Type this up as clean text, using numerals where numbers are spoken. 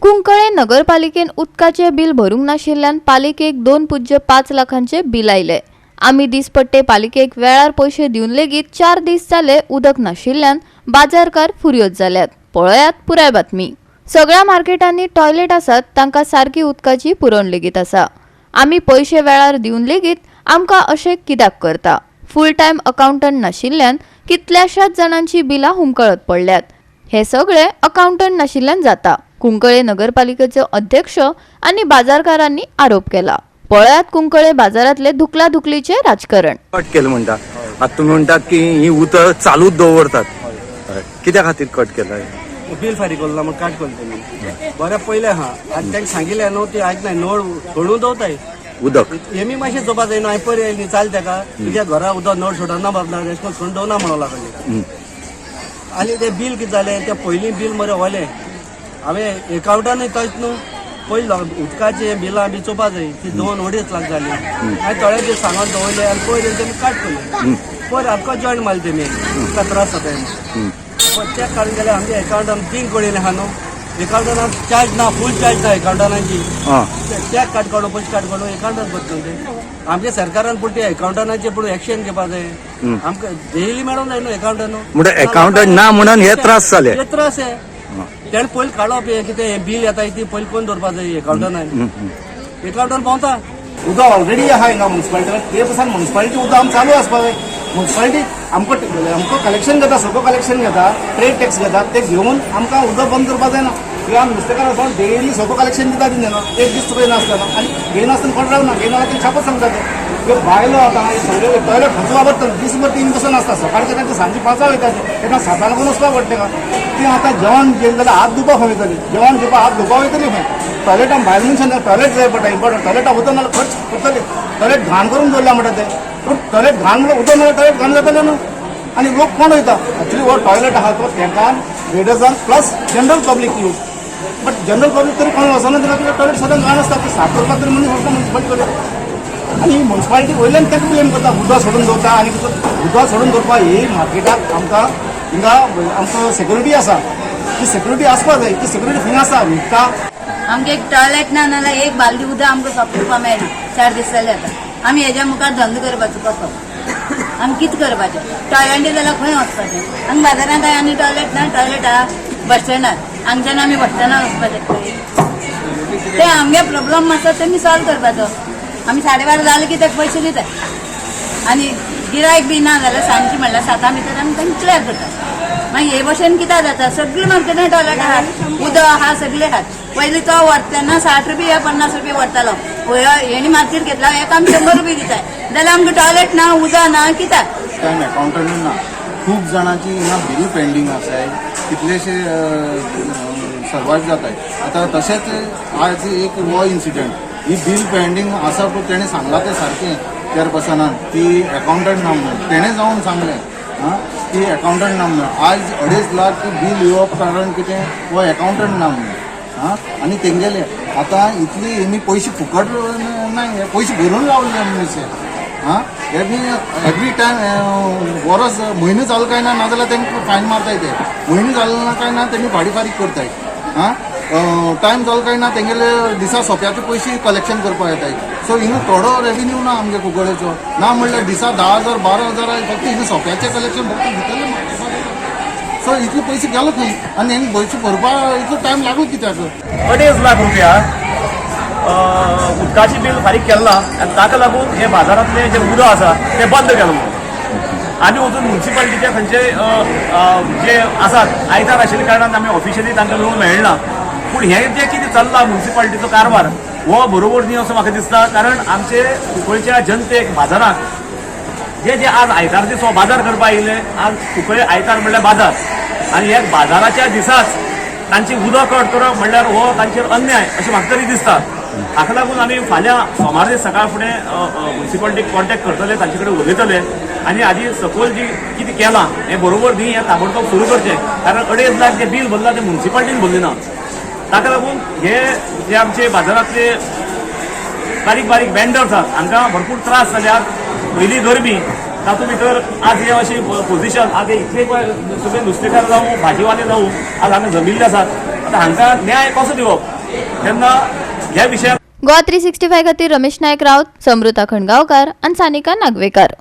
कुंकळे नगरपालिकेन उदकाचे बिल भरूंक नाशिल्ल्यान पालिकेक 2.5 लाखांचे बिल आयले। आम्ही दिसपट्टे पालिकेक वेळार पैसे दिवन लेगीत 4 दीस जाले उदक नाशिल्ल्यान बाजारकार फुर्योज जाल्यात। पळयात पुराय बातमी। सगळ्या मार्केटांनी टॉयलेट आसात तांकां सारकी उदकाची पुरवण लेगीत आसा। आम्ही पैसे वेळार दिवन लेगीत आमकां अशें कित्याक करता। फुल टायम अकाउंटंट नाशिल्ल्यान कितल्याशाच जणांची बिलां हुमकळत पडल्यात। हे सगळे अकाउंटंट नाशिल्ल्यान जाता। कुंकळे नगरपालिकेचे अध्यक्ष आणि बाजारकारांनी आरोप केला। पळयात कुंकळे बाजारातले धुकलाधुकलीचे राजकारण। कट केलं म्हणटा आता तुम्ही म्हणतात की ही उतर चालूच दवरतात कित्या खातीर कट केलं बिल फारीक केला मग काट करता मी बरें पयलें आहा आनी तांकां सांगिल्लें न्हू ती आयकनाय नळ सोडून दवरताय उदक हेमी मातशें चोपा जाय न्हू हांवें पयर येयली चाल ताका तुज्या घरा उदक नळ सोडना बाबला रेश करून सोडून दवरना म्हणूंक लागले आनी तें बिल कितें जालें तें पयलीं बिल मरे व्हलें हांवें एकावंटानूय तशें न्हू पयलीं उदकाचे बिलां बी चोपा जाय ती 2-2.5 लाख जाली हांवें थोडे दीस सांगून दवरले आनी पयर तेमी काट केले पयर आमकां जॉयन मारले तेमी तुका त्रास जाता पण चॅक काडून गेल्यार आमच्या एकावंटान 3 कडेन आहा न्हू एकावंटान चार्ज ना फूल चार्ज ना एकावंटानाची चॅक काट काडून पयशे काट काडून एकावंटान बदलून ते आमच्या सरकारान पूण ते एकावंटनाचे पूण एक्शन घेवपा जाय आमकां डेली मेळोंक जाय न्हू एकावंटन म्हणजे अकाउंटंट ना म्हणून हे त्रास जाले हे त्रास आहे तेणें पयलीं काडप हे कितें बिल येता ती पयलीं कोण दवरपा जाय एकावंटनान एकावंटन पावता उदक ऑलरेडी आहा हिंगा म्युन्सिपालिटीन ते पासून म्युन्सिपालिटी उदक आमकां चालू आसपा जाय म्युन्सिपालिटी आमकां कलेक्शन घेता सगळो कलेक्शन घेता ट्रेड टॅक्स घेता ते घेवन आमकां उदक बंद करपा जायना किंवा नुस्तेकार वचोन डेली सगळो कलेक्शन दिता न्हू एक दीस तुका नासतना आनी घेयनासतना कोण रावना घेयना ते छापत सांगता ते भायलो आतां सगळे टॉयलेट खंयचो वापरता दिसभर 3 बसून आसता सकाळचे तांचे सांजे 5 वयता तेन्ना 7 लागून वचपाक पडटा तेका ती आतां जेवण जेवन जाल्यार हात धुवपाक खंय वयतली जेवण घेवपाक हात धुवपाक वयतली खंय टॉयलेटान भायर मनशान टॉयलेट जाय पडटा इम्पॉर्टंट टॉयलेटाक उदक नाल्यार खर्च करतले टॉयलेट घाण करून दवरला म्हणटा ते पूण टॉयलेट घाण म्हणल्यार उदक नाल्यार टॉयलेट घाण जातले न्हू आनी लोक कोण वयता एक्चुली हो टॉयलेट आहा तो तेंकां लेडीजान plus general public use but general public तरी कोण वचना तेन्ना टॉयलेट सदांच घाण आसता ते साफ करपाक तरी मनीस वचना म्युन्सिपालिटी आनी म्युन्सिपालिटी वयल्यान तेका ब्लेम करता उदक सोडून दवरता आनी उदक सोडून दवरपाक ही मार्केटाक आमकां हिंगा आमकां सेक्युरिटी आसा ती सेक्युरिटी आसपाक जाय ती सेक्युरिटी खंय आसा न्हिदता आमगे एक टॉयलेट ना नाल्यार एक बालदी उदक आमकां सोंपवपा मेळना 4 दीस जाले आतां आमी हेज्या मुखार धंदो करपाचो कसो आमी कितें करपाचें टॉयलेट जाल्यार खंय वचपाचें आमी बाजारांत काय आनी टॉयलेट ना टॉयलेट आहा बस स्टँडार हांगच्यान आमी बस स्टँडार वचपाचें ते आमगे प्रॉब्लम आसा तेमी सॉल्व करपाचो आमी 12:30 जाले की तेका पयशे दितात आनी गिरायक बी ना जाल्यार सांजची म्हणल्यार 7 भितर आमी तांकां क्लियर करतात मागीर हे भशेन कित्याक जाता सगळे मार्केटान टॉयलेट आहात उदक आहा सगळे आहात पयलीं तो व्हरतना 60 रुपया 50 रुपया व्हरतालो हेणी मार्केट घेतला एक आमी 100 रुपया दिताय जाल्यार आमकां टॉयलेट ना उदक ना कित्याक टायम अकाउंटंट ना खूब जाणांची हिंगा बिल पेंडींग आसाय कितलेशे सर्वायव जाताय आतां तशेंच आज एक हो इन्सिडंट ही बिल पेंडींग आसा पूण तेणें सांगलां तें सारकें चेअरपर्सनान ती अकाउंटंट ना म्हणून तेणें जावन सांगलें की अकाउंटंट ना म्हणून आज 2.5 लाख बिल येवप कारण कितें हो अकाउंटंट ना म्हणून आनी तेंगेले आतां इतली हेमी पयशे फुकट नाय पयशे भरून लावले मनीस एवरी टायम वर्स म्हयनो जालो काय ना नाजाल्यार तेंकां फायन मारताय ते म्हयनो जालो ना काय ना तेमी भाडी फारीक करताय टायम जालो काय ना तेंगेले दिसा सोंप्याचे पयशे कलेक्शन करपाक येताय सो हिंगा थोडो रेव्हेन्यू ना आमगे कुंकळेचो ना म्हणल्यार दिसा 10,000 12,000 फक्त हिंगा सोंप्याचे कलेक्शन फक्त भितरले सो इतले पयशे गेलो खंय आनी हेंगे पयशे भरपाक इतलो टायम लागलो कित्याक 2.5 लाख रुपया उदकाची बिल फारीक केला आनी ताका लागून हे बाजारांतले जे उदक आसा ते बंद केलो आमी वचून म्युन्सिपालिटीचे खंयचे जे आसात आयतार आशिल्ल्या कारणान आमी ऑफिशियली तांकां मेळूंक मेळना पूण हे जे कितें चल्ला म्युन्सिपालिटीचो कारभार हो बरोबर न्ही असो म्हाका दिसता कारण आमचे कुंकळच्या जनतेक बाजाराक जे आज आयतार दीस हो बाजार करपाक आयिल्ले आज कुंकळे आयतार म्हणल्यार बाजार आनी ह्या बाजाराच्या दिसाच तांची उदक कट करप म्हणल्यार हो तांचेर अन्याय अशें म्हाका तरी दिसता हाका लागून आमी फाल्यां सोमार दीस सकाळ फुडें म्युन्सिपालिटीक कॉन्टॅक्ट करतले तांचे कडेन उलयतले आनी हाजी सकयल जी कितें केलां हें बरोबर न्ही हें ताबडतोब सुरू करचें कारण 2.5 लाख जे बील भरला तें म्युन्सिपालिटीन भरलें ना ताका लागून हे जे आमचे बाजारांतले बारीक बारीक वेंडर्स आसात हांकां भरपूर त्रास जाल्यात पयलीं गरमी तातूंत भितर आज हे अशी पोझिशन आज इतले सगळे नुस्तेकार जावं भाजीवाले जावं आज हांगा जमिल्ले आसात आतां हांकां न्याय कसो दिवप तेन्ना ह्या विशयाक गोवा 365 खातीर रमेश नायक रावत, समृता खणगांवकार आनी सानिका नागवेकर.